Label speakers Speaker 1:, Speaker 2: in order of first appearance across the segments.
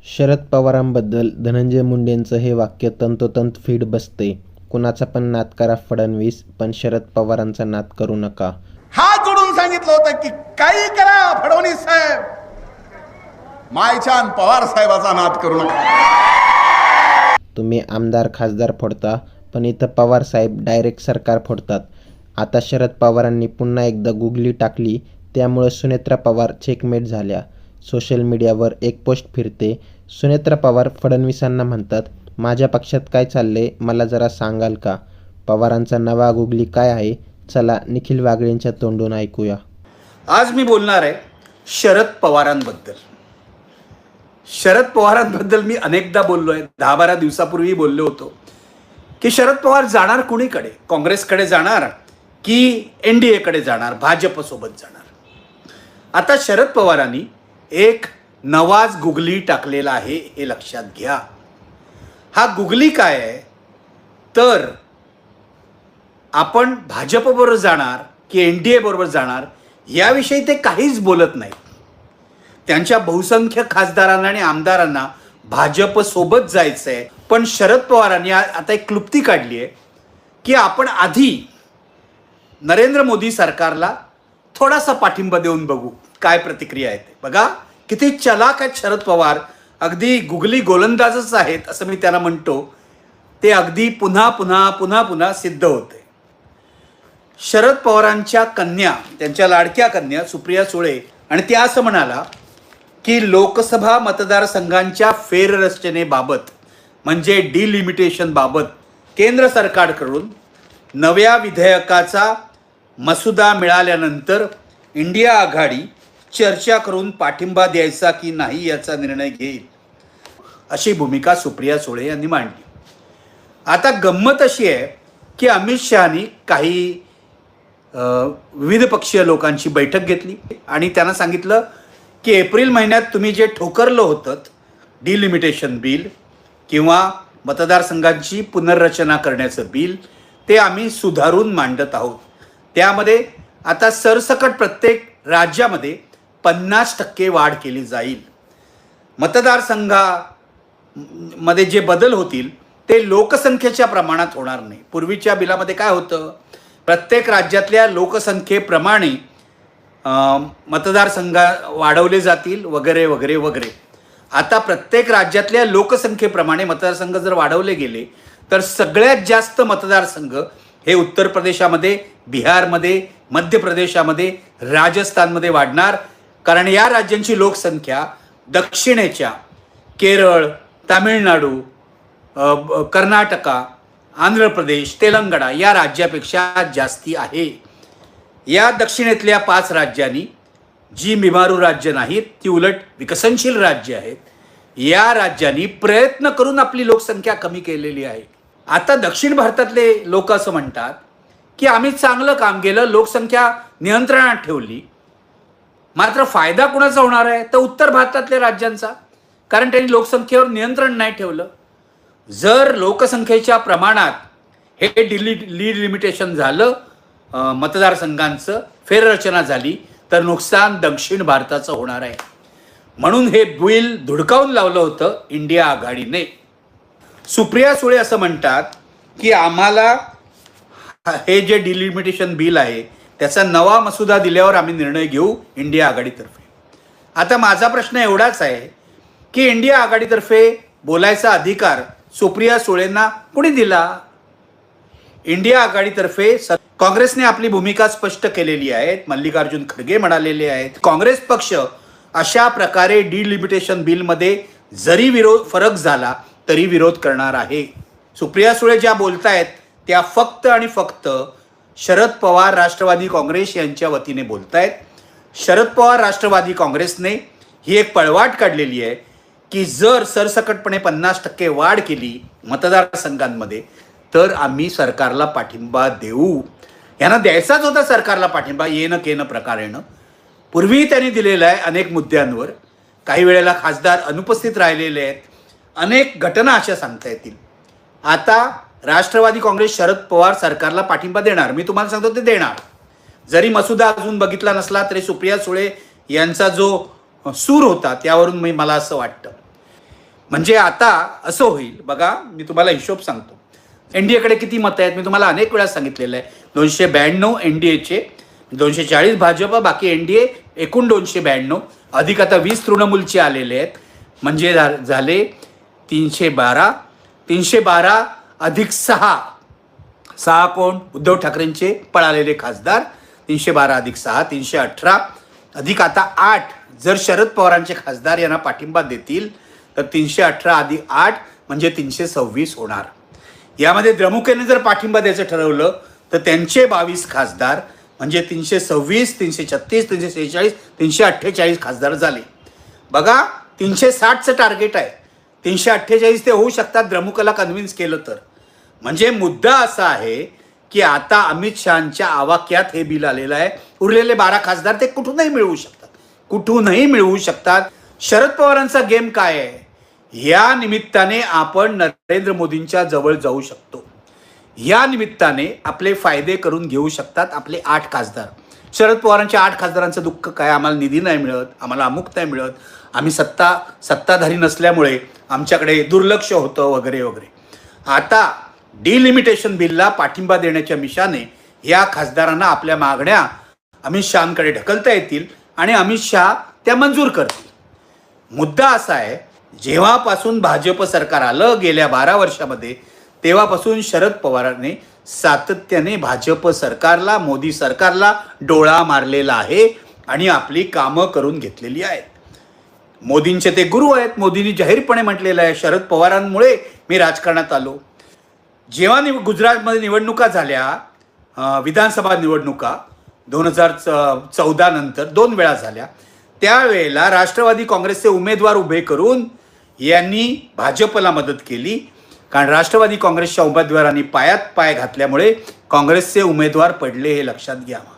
Speaker 1: शरद पवारांबद्दल धनंजय मुंडेंचं हे वाक्य तंतोतंत फिट बसते. कुणाचा पण नाद करा फडणवीस, पण शरद पवारांचा नाद करू नका.
Speaker 2: हात जोडून सांगितलं होतं की काही करा फडणवीस साहेब, मायछान पवार साहेबाचा नाद करू नका.
Speaker 1: तुम्ही आमदार खासदार फोडता, पण इथं पवार साहेब डायरेक्ट सरकार फोडतात. आता शरद पवारांनी पुन्हा एकदा गुगली टाकली, त्यामुळे सुनेत्रा पवार चेकमेट झाल्या. सोशल मीडियावर एक पोस्ट फिरते. सुनेत्रा पवार फडणवीसांना म्हणतात, माझ्या पक्षात काय चाललंय मला जरा सांगाल का? पवारांचा नवा गुगली काय आहे? चला निखिल वागळेंच्या तोंडून ऐकूया.
Speaker 3: आज मी बोलणार आहे शरद पवारांबद्दल. शरद पवारांबद्दल मी अनेकदा बोललोय. 10-12 दिवसापूर्वी बोललो होतो की शरद पवार जाणार कुणीकडे? काँग्रेसकडे जाणार की NDA कडे जाणार, भाजप सोबत जाणार? आता शरद पवारांनी एक नवाच गुगली टाकलेला आहे, हे लक्षात घ्या. हा गुगली काय आहे तर, आपण भाजपबरोबर जाणार की NDA बरोबर जाणार याविषयी ते काहीच बोलत नाहीत. त्यांच्या बहुसंख्य खासदारांना आणि आमदारांना भाजप सोबत जायचं आहे. पण शरद पवारांनी आता एक क्लुप्ती काढली आहे की आपण आधी नरेंद्र मोदी सरकारला थोडासा पाठिंबा देऊन बघू काय प्रतिक्रिया आहे ते. बघा किती चलाक आहेत शरद पवार. अगदी गुगली गोलंदाजच आहेत असं मी त्यांना म्हणतो. ते अगदी पुन्हा पुन्हा पुन्हा पुन्हा सिद्ध होते. शरद पवारांच्या कन्या, त्यांच्या लाडक्या कन्या सुप्रिया सुळे, आणि त्या असं म्हणाला की लोकसभा मतदारसंघांच्या फेररचनेबाबत म्हणजे डिलिमिटेशन बाबत केंद्र सरकारकडून नव्या विधेयकाचा मसुदा मिळाल्यानंतर इंडिया आघाडी चर्चा करून पाठिंबा द्यायचा की नाही याचा निर्णय घेईल, अशी भूमिका सुप्रिया सुळे यांनी मांडली. आता गंमत अशी आहे की अमित शहानी काही विविध पक्षीय लोकांची बैठक घेतली आणि त्यांना सांगितलं की एप्रिल महिन्यात तुम्ही जे ठोकरलं होतं डिलिमिटेशन बिल किंवा मतदारसंघांची पुनर्रचना करण्याचं बिल, ते आम्ही सुधारून मांडत आहोत. त्यामध्ये आता सरसकट प्रत्येक राज्यामध्ये 50% वाढ केली जाईल. मतदारसंघामध्ये जे बदल होतील ते लोकसंख्येच्या प्रमाणात होणार नाही. पूर्वीच्या बिलामध्ये काय होतं, प्रत्येक राज्यातल्या लोकसंख्येप्रमाणे मतदारसंघ वाढवले जातील वगैरे वगैरे वगैरे. आता प्रत्येक राज्यातल्या लोकसंख्येप्रमाणे मतदारसंघ जर वाढवले गेले तर सगळ्यात जास्त मतदारसंघ हे उत्तर प्रदेशामध्ये, बिहारमध्ये, मध्य प्रदेशामध्ये, राजस्थानमध्ये वाढणार. कारण या राज्यांची लोकसंख्या दक्षिणेच्या केरळ, तामिळनाडू, कर्नाटका, आंध्र प्रदेश, तेलंगणा या राज्यापेक्षा जास्ती आहे. या दक्षिणेतल्या 5 राज्यांनी, जी बिमारू राज्य नाहीत ती उलट विकसनशील राज्य आहेत, या राज्यांनी प्रयत्न करून आपली लोकसंख्या कमी केलेली आहे. आता दक्षिण भारतातले लोक असं म्हणतात की आम्ही चांगलं काम केलं, लोकसंख्या नियंत्रणात ठेवली. मात्र फायदा कुणाचा होणार आहे तर उत्तर भारतातल्या राज्यांचा, कारण त्यांनी लोकसंख्येवर नियंत्रण नाही ठेवलं. जर लोकसंख्येच्या प्रमाणात हे डिलिमिटेशन झालं, मतदारसंघांचं फेररचना झाली, तर नुकसान दक्षिण भारताचं होणार आहे. म्हणून हे बिल धुडकावून लावलं होतं इंडिया आघाडीने. सुप्रिया सुळे असं म्हणतात की आम्हाला हे जे डिलिमिटेशन बिल आहे त्याचा नवा मसुदा दिल्यावर आम्ही निर्णय घेऊ इंडिया आघाडीतर्फे. आता माझा प्रश्न एवढाच आहे की इंडिया आघाडीतर्फे बोलायचा अधिकार सुप्रिया सुळेंना कुणी दिला? इंडिया आघाडीतर्फे काँग्रेसने आपली भूमिका स्पष्ट केलेली आहे. मल्लिकार्जुन खरगे म्हणालेले आहेत, काँग्रेस पक्ष अशा प्रकारे डिलिमिटेशन बिलमध्ये जरी फरक झाला तरी विरोध करणार आहे. सुप्रिया सुळे ज्या बोलतायत त्या फक्त आणि फक्त शरद पवार राष्ट्रवादी काँग्रेस यांच्या वतीने बोलतायत. शरद पवार राष्ट्रवादी काँग्रेसने ही एक पळवाट काढलेली आहे की जर सरसकटपणे 50% वाढ केली मतदारसंघांमध्ये तर आम्ही सरकारला पाठिंबा देऊ. यांना द्यायचाच होता सरकारला पाठिंबा येणं केनं प्रकारेनं. पूर्वी त्यांनी दिलेला आहे अनेक मुद्द्यांवर. काही वेळेला खासदार अनुपस्थित राहिलेले आहेत. अनेक घटना अशा सांगता येतील. आता राष्ट्रवादी काँग्रेस शरद पवार सरकारला पाठिंबा देणार. मी तुम्हाला सांगतो ते देणार. जरी मसुदा अजून बघितला नसला तरी सुप्रिया सुळे यांचा जो सूर होता त्यावरून मला असं वाटतं. म्हणजे आता असं होईल बघा, मी तुम्हाला हिशोब सांगतो. एनडीएकडे किती मतं आहेत मी तुम्हाला अनेक वेळा सांगितलेलं आहे. 292 एनडीएचे, 240 भाजप, बाकी एनडीए एकूण 292, अधिक आता 20 तृणमूलचे आलेले आहेत, म्हणजे झाले 312. 312 अधिक 6 कोण? उद्धव ठाकरेंचे पळालेले खासदार. 312 अधिक 6 318, अधिक आता 8 जर शरद पवारांचे खासदार यांना पाठिंबा देतील तर 318 अधिक 8 म्हणजे 326 होणार. यामध्ये द्रमुकेने जर पाठिंबा द्यायचं ठरवलं तर त्यांचे 22 खासदार म्हणजे 326, 336, 346, 348 खासदार झाले. बघा 360चं टार्गेट आहे, 348 ते होऊ शकतात द्रमुकला कन्व्हिन्स केलं तर. म्हणजे मुद्दा असा आहे की आता अमित शहांच्या आवाक्यात हे बिल आलेलं आहे. उरलेले 12 खासदार ते कुठूनही मिळवू शकतात, कुठूनही मिळवू शकतात. शरद पवारांचा गेम काय आहे? या निमित्ताने आपण नरेंद्र मोदींच्या जवळ जाऊ शकतो, या निमित्ताने आपले फायदे करून घेऊ शकतात आपले 8 खासदार. शरद पवारांच्या 8 खासदारांचं दुःख काय? आम्हाला निधी नाही मिळत, आम्हाला अमुक नाही मिळत, आम्ही सत्ताधारी नसल्यामुळे आमच्याकडे दुर्लक्ष होतं वगैरे वगैरे. आता डिलिमिटेशन बिलला पाठिंबा देण्याच्या मिशाने या खासदारांना आपल्या मागण्या अमित शहांकडे ढकलता येतील आणि अमित शहा त्या मंजूर करतील. मुद्दा असा आहे, जेव्हापासून भाजप सरकार आलं गेल्या 12 वर्षामध्ये, तेव्हापासून शरद पवारांनी सातत्याने भाजप सरकारला, मोदी सरकारला डोळा मारलेला आहे आणि आपली कामं करून घेतलेली आहेत. मोदींचे ते गुरु आहेत. मोदींनी जाहीरपणे म्हटलेलं आहे, शरद पवारांमुळे मी राजकारणात आलो. जेव्हा गुजरातमध्ये निवडणुका झाल्या, विधानसभा निवडणुका 2014 नंतर 2 वेळा झाल्या, त्यावेळेला राष्ट्रवादी काँग्रेसचे उमेदवार उभे करून यांनी भाजपला मदत केली. कारण राष्ट्रवादी काँग्रेसच्या उमेदवारांनी पायात पाय घातल्यामुळे काँग्रेसचे उमेदवार पडले, हे लक्षात घ्यावं.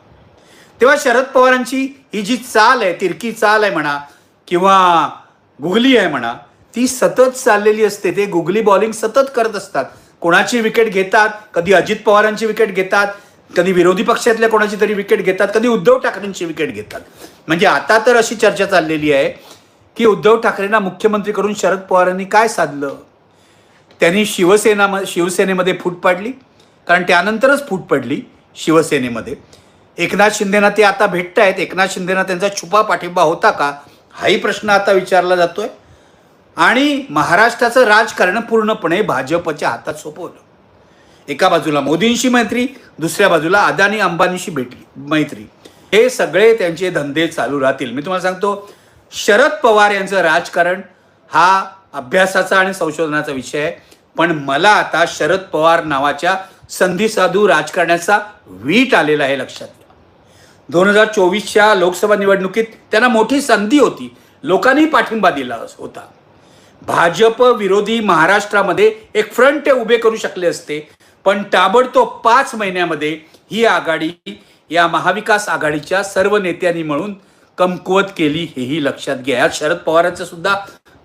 Speaker 3: तेव्हा शरद पवारांची ही जी चाल आहे, तिरकी चाल आहे म्हणा किंवा गुगली आहे म्हणा, ती सतत चाललेली असते. ते गुगली बॉलिंग सतत करत असतात. कोणाची विकेट घेतात, कधी अजित पवारांची विकेट घेतात, कधी विरोधी पक्षातल्या कोणाची तरी विकेट घेतात, कधी उद्धव ठाकरेंची विकेट घेतात. म्हणजे आता तर अशी चर्चा चाललेली आहे की उद्धव ठाकरेंना मुख्यमंत्री करून शरद पवारांनी काय साधलं? त्यांनी शिवसेनेमध्ये फूट पाडली, कारण त्यानंतरच फूट पडली शिवसेनेमध्ये. एकनाथ शिंदेना ते आता भेटत आहेत. एकनाथ शिंदेना त्यांचा छुपा पाठिंबा होता का, हाही प्रश्न आता विचारला जातोय. आणि महाराष्ट्राचं राजकारण पूर्णपणे भाजपच्या हातात सोपवलं. एका बाजूला मोदींशी मैत्री, दुसऱ्या बाजूला अदानी अंबानीशी मैत्री. हे सगळे त्यांचे धंदे चालू राहतील. मी तुम्हाला सांगतो, शरद पवार यांचं राजकारण हा अभ्यासाचा आणि संशोधनाचा विषय आहे. पण मला आता शरद पवार नावाच्या संधीसाधू राजकारण्याचा वीट आलेला आहे, लक्षात घ्या. 2024च्या लोकसभा निवडणुकीत त्यांना मोठी संधी होती, लोकांनी पाठिंबा दिला होता. भाजप विरोधी महाराष्ट्रामध्ये एक फ्रंट ते उभे करू शकले असते, पण ताबडतोब 5 महिन्यामध्ये ही आघाडी या महाविकास आघाडीच्या सर्व नेत्यांनी म्हणून कमकुवत केली, हेही लक्षात घ्या. यात शरद पवारांचा सुद्धा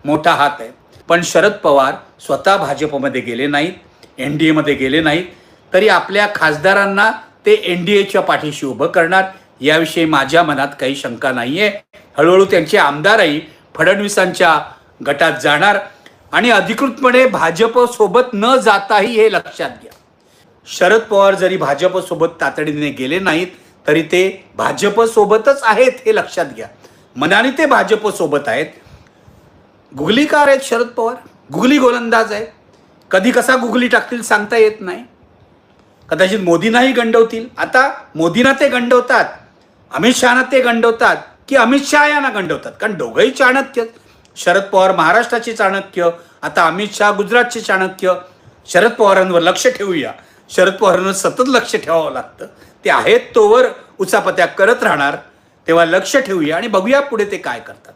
Speaker 3: मोठा हात आहे. पण शरद पवार स्वतः भाजपमध्ये गेले नाहीत, एनडीएमध्ये गेले नाहीत, तरी आपल्या खासदारांना ते एनडीएच्या पाठीशी उभं करणार, याविषयी माझ्या मनात काही शंका नाही आहे. हळूहळू त्यांचे आमदारही फडणवीसांच्या गटात जाणार आणि अधिकृतपणे भाजपसोबत न जाताही हे लक्षात घ्या. शरद पवार जरी भाजपसोबत तातडीने गेले नाहीत तरी ते भाजपसोबतच आहेत, हे लक्षात घ्या. मनाने ते भाजपसोबत आहेत. गुगलीकार आहेत शरद पवार, गुगली गोलंदाज आहेत. कधी कसा गुगली टाकतील सांगता येत नाही. कदाचित मोदींनाही गंडवतील. आता मोदींना ते गंडवतात, अमित शहाना ते गंडवतात की अमित शहा यांना गंडवतात, कारण दोघंही चाणक्य. शरद पवार महाराष्ट्राचे चाणक्य, आता अमित शहा गुजरातचे चाणक्य. शरद पवारांवर लक्ष ठेवूया. शरद पवारांवर सतत लक्ष ठेवावं लागतं. ते आहेत तोवर उचापत्या करत राहणार, तेव्हा लक्ष ठेवूया आणि बघूया पुढे ते काय करतात.